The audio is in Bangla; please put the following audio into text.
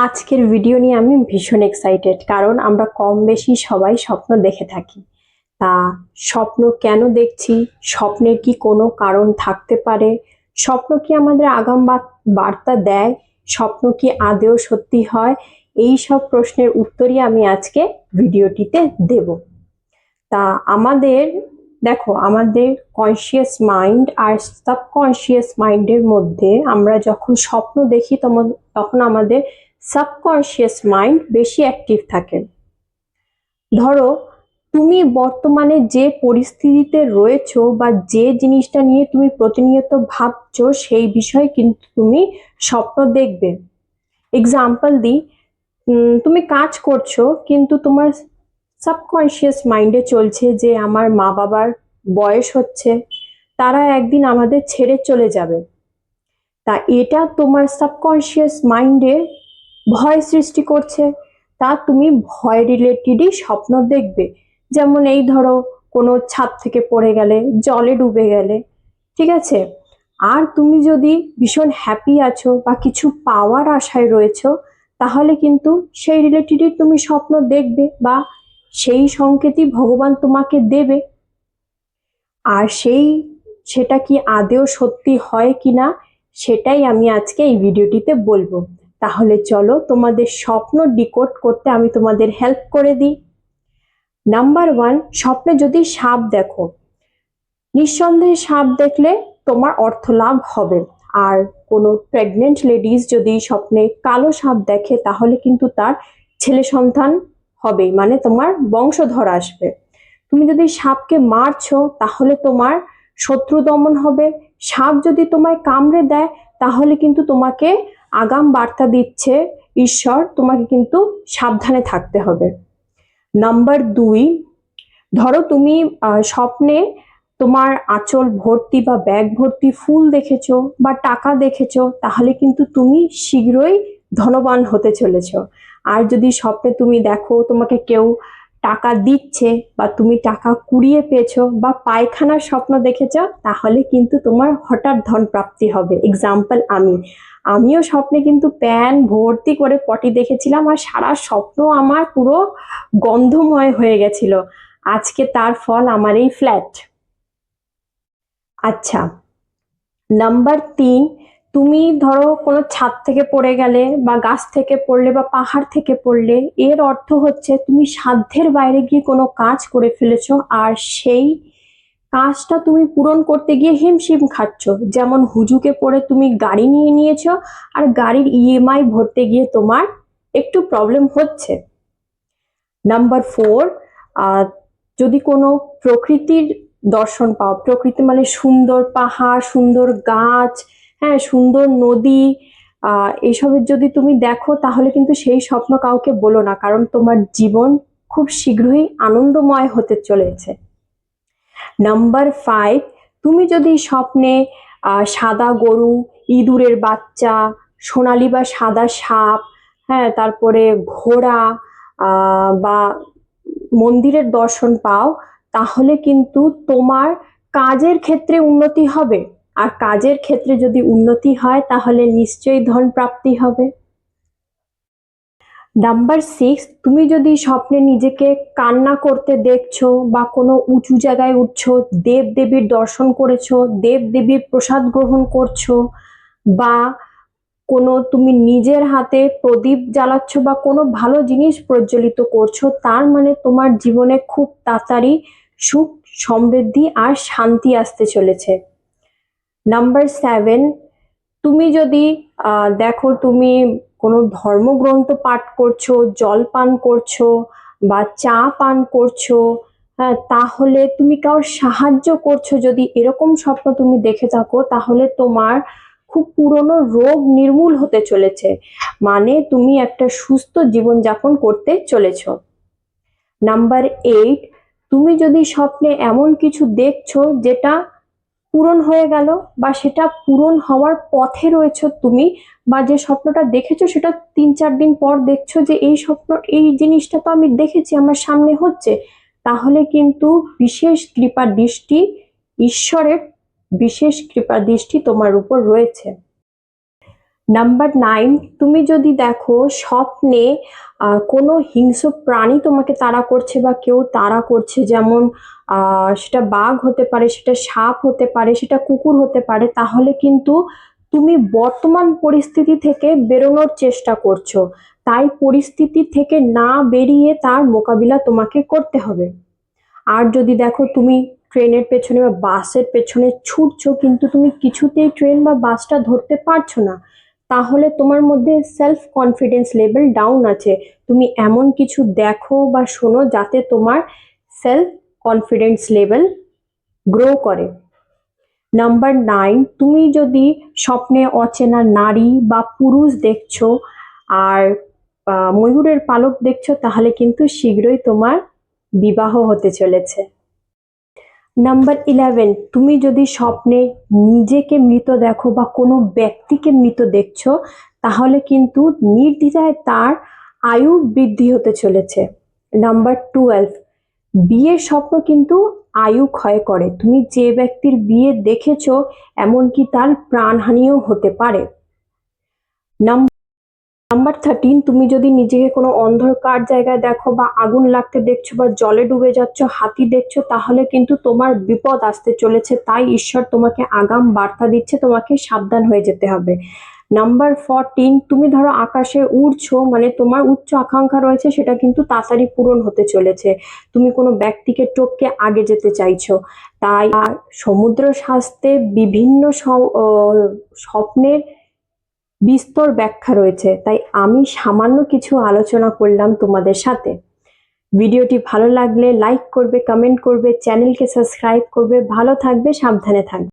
আজকের ভিডিও নিয়ে আমি ভীষণ এক্সাইটেড, কারণ আমরা কম বেশি সবাই স্বপ্ন দেখে থাকি। তা স্বপ্ন কেন দেখছি, স্বপ্নের কি কোনো কারণ থাকতে পারে, স্বপ্ন কি আমাদের আগাম বার্তা দেয়, স্বপ্ন কি আদৌ সত্যি হয়, এই সব প্রশ্নের উত্তরই আমি আজকে ভিডিওটিতে দেব। তা আমাদের কনসিয়াস মাইন্ড আর সাবকনসিয়াস মাইন্ডের মধ্যে আমরা যখন স্বপ্ন দেখি তখন আমাদের সাবকনসিয়াস মাইন্ড বেশি অ্যাক্টিভ থাকে। ধরো, তুমি বর্তমানে যে পরিস্থিতিতে রয়েছো বা যে জিনিসটা নিয়ে তুমি প্রতিনিয়ত ভাবছো সেই বিষয়ে কিন্তু তুমি স্বপ্ন দেখবে। এক্সাম্পল দিই, তুমি কাজ করছো কিন্তু তোমার সাবকনসিয়াস মাইন্ডে চলছে যে আমার মা বাবার বয়স হচ্ছে, তারা একদিন আমাদের ছেড়ে চলে যাবে। তা এটা তোমার সাবকনসিয়াস মাইন্ডে ভয় সৃষ্টি করছে। তা তুমি ভয় রিলেটেডই স্বপ্ন দেখবে। যেমন এই ধরো, কোনো ছাদ থেকে পড়ে গেলে, জলে ডুবে গেলে, ঠিক আছে। আর তুমি যদি ভীষণ হ্যাপি আছো বা কিছু পাওয়ার আশায় রয়েছো, তাহলে কিন্তু সেই রিলেটেডই তুমি স্বপ্ন দেখবে বা সেই সংকেতই ভগবান তোমাকে দেবে। আর সেটা কি আদৌ সত্যি হয় কিনা, সেটাই আমি আজকে এই ভিডিওটিতে বলবো। তাহলে চলো, তোমাদের স্বপ্ন ডিকোড করতে আমি তোমাদের হেল্প করে দিই। নাম্বার 1, স্বপ্নে যদি সাপ দেখো, নিঃসন্দেহে সাপ দেখলে তোমার অর্থ লাভ হবে। আর কোনো প্রেগনেন্ট লেডিজ যদি স্বপ্নে কালো সাপ দেখে, তাহলে কিন্তু তার ছেলে সন্তান হবে, মানে তোমার বংশধর আসবে। তুমি যদি সাপকে মারছো, তাহলে তোমার শত্রু দমন হবে। সাপ যদি তোমায় কামড়ে দেয়, তাহলে কিন্তু তোমাকে আগাম বার্তা দিচ্ছে ঈশ্বর, তোমাকে কিন্তু সাবধানে থাকতে হবে। নাম্বার 2, ধরো তুমি স্বপ্নে তোমার আঁচল ভর্তি বা ব্যাগ ভর্তি ফুল দেখেছো বা টাকা দেখেছো, তাহলে কিন্তু তুমি শীঘ্রই ধনবান হতে চলেছো। আর যদি স্বপ্নে তুমি দেখো তোমাকে কেউ টাকা দিচ্ছে বা তুমি টাকা কুড়িয়ে পেয়েছো বা পায়খানার স্বপ্ন দেখেছো, তাহলে কিন্তু তোমার হঠাৎ ধন প্রাপ্তি হবে। এক্সাম্পল আমিও স্বপ্নে কিন্তু প্যান ভর্তি করে পটি দেখেছিলাম, আর সারা স্বপ্ন আমার পুরো গন্ধময় হয়ে গেছিল। আজকে তার ফল আমার এই ফ্ল্যাট। আচ্ছা, নাম্বার 3, তুমি ধরো কোনো ছাদ থেকে পড়ে গেলে বা গাছ থেকে পড়লে বা পাহাড় থেকে পড়লে, এর অর্থ হচ্ছে তুমি সাধ্যের বাইরে গিয়ে কোনো কাজ করে ফেলেছো, আর সেই কাজটা তুমি পূরণ করতে গিয়ে হিমশিম খাচ্ছ। যেমন হুজুকে পড়ে তুমি গাড়ি নিয়ে নিয়েছো, আর গাড়ির ইএমআই ভরতে গিয়ে তোমার একটু প্রবলেম হচ্ছে। নাম্বার 4, যদি কোনো প্রকৃতির দর্শন পাও, প্রকৃতি মানে সুন্দর পাহাড়, সুন্দর গাছ, হ্যাঁ, সুন্দর নদী, এইসবের যদি তুমি দেখো, তাহলে কিন্তু সেই স্বপ্ন কাউকে বলো না, কারণ তোমার জীবন খুব শীঘ্রই আনন্দময় হতে চলেছে। নাম্বার 5, তুমি যদি স্বপ্নে সাদা গরু, ইঁদুরের বাচ্চা, সোনালী বা সাদা সাপ, হ্যাঁ, তারপরে ঘোড়া বা মন্দিরের দর্শন পাও, তাহলে কিন্তু তোমার কাজের ক্ষেত্রে উন্নতি হবে। আর কাজের ক্ষেত্রে যদি উন্নতি হয়, তাহলে নিশ্চয়ই ধন প্রাপ্তি হবে। নাম্বার 6, তুমি যদি স্বপ্নে নিজেকে কান্না করতে দেখছো বা কোনো উঁচু জায়গায় উঠছো, দেব দেবীর দর্শন করেছো, দেব দেবীর প্রসাদ গ্রহণ করছো, বা কোনো তুমি নিজের হাতে প্রদীপ জ্বালাচ্ছ বা কোনো ভালো জিনিস প্রজ্বলিত করছো, তার মানে তোমার জীবনে খুব তাড়াতাড়ি সুখ, সমৃদ্ধি আর শান্তি আসতে চলেছে। নাম্বার 7, তুমি যদি দেখো তুমি কোনো ধর্মগ্রন্থ পাঠ করছো, জল পান করছো বা চা পান করছো, হ্যাঁ, তাহলে তুমি কারোর সাহায্য করছো, যদি এরকম স্বপ্ন তুমি দেখে থাকো, তাহলে তোমার খুব পুরনো রোগ নির্মূল হতে চলেছে, মানে তুমি একটা সুস্থ জীবনযাপন করতে চলেছো। নাম্বার 8, তুমি যদি স্বপ্নে এমন কিছু দেখছো যেটা পূরণ হয়ে গেল বা সেটা পূরণ হওয়ার পথে রয়েছে তুমি, বা যে স্বপ্নটা দেখেছো সেটা 3-4 দিন পর দেখছো যে এই জিনিসটা তো আমি দেখেছি, আমার সামনে হচ্ছে, তাহলে কিন্তু বিশেষ কৃপা দৃষ্টি, ঈশ্বরের বিশেষ কৃপা দৃষ্টি তোমার উপর রয়েছে। নাম্বার 9, তুমি যদি দেখো স্বপ্নে কোনো হিংস্র প্রাণী তোমাকে তাড়া করছে বা কেউ তাড়া করছে, যেমন সেটা বাঘ হতে পারে, সেটা সাপ হতে পারে, সেটা কুকুর হতে পারে, তাহলে কিন্তু তুমি বর্তমান পরিস্থিতি থেকে বেরোনোর চেষ্টা করছো। তাই পরিস্থিতি থেকে না বেরিয়ে তার মোকাবিলা তোমাকে করতে হবে। আর যদি দেখো তুমি ট্রেনের পেছনে বা বাসের পেছনে ছুটছো, কিন্তু তুমি কিছুতেই ট্রেন বা বাসটা ধরতে পারছো না, তাহলে তোমার মধ্যে সেলফ কনফিডেন্স লেভেল ডাউন আছে। তুমি এমন কিছু দেখো বা শোনো যাতে তোমার সেলফ কনফিডেন্স লেভেল গ্রো করে। নাম্বার 9, তুমি যদি স্বপ্নে অচেনা নারী বা পুরুষ দেখছো আর ময়ূরের পালক দেখছো, তাহলে কিন্তু শীঘ্রই তোমার বিবাহ হতে চলেছে। নাম্বার 11, তুমি যদি স্বপ্নে নিজেকে মৃত দেখো বা কোনো ব্যক্তিকে মৃত দেখছো, তাহলে কিন্তু নির্দ্বিধায় তার আয়ু বৃদ্ধি হতে চলেছে। নাম্বার 12, বিয়ের স্বপ্ন কিন্তু আয়ু ক্ষয় করে। তুমি যে ব্যক্তির বিয়ে দেখেছো, এমনকি তার প্রাণহানিও হতে পারে। নাম্বার 13, তুমি যদি নিজেকে কোনো অন্ধকার জায়গায় দেখো বা আগুন লাগতে দেখছো বা জলে ডুবে যাচ্ছ, হাতি দেখছো, তাহলে কিন্তু তোমার বিপদ আসতে চলেছে। তাই ঈশ্বর তোমাকে আগাম বার্তা দিচ্ছে, তোমাকে সাবধান হয়ে যেতে হবে। নাম্বার 14, তুমি ধরো আকাশে উড়ছো, মানে তোমার উচ্চ আকাঙ্ক্ষা রয়েছে, সেটা কিন্তু তাড়াতাড়ি পূরণ হতে চলেছে। তুমি কোনো ব্যক্তিকে টপকে আগে যেতে চাইছো। তাই সমুদ্র শাস্ত্রে বিভিন্ন স্বপ্নের বিস্তর ব্যাখ্যা রয়েছে, তাই আমি সামান্য কিছু আলোচনা করলাম তোমাদের সাথে। ভিডিওটি ভালো লাগলে লাইক করবে, কমেন্ট করবে, চ্যানেলকে সাবস্ক্রাইব করবে। ভালো থাকবে, সাবধানে থাকবে।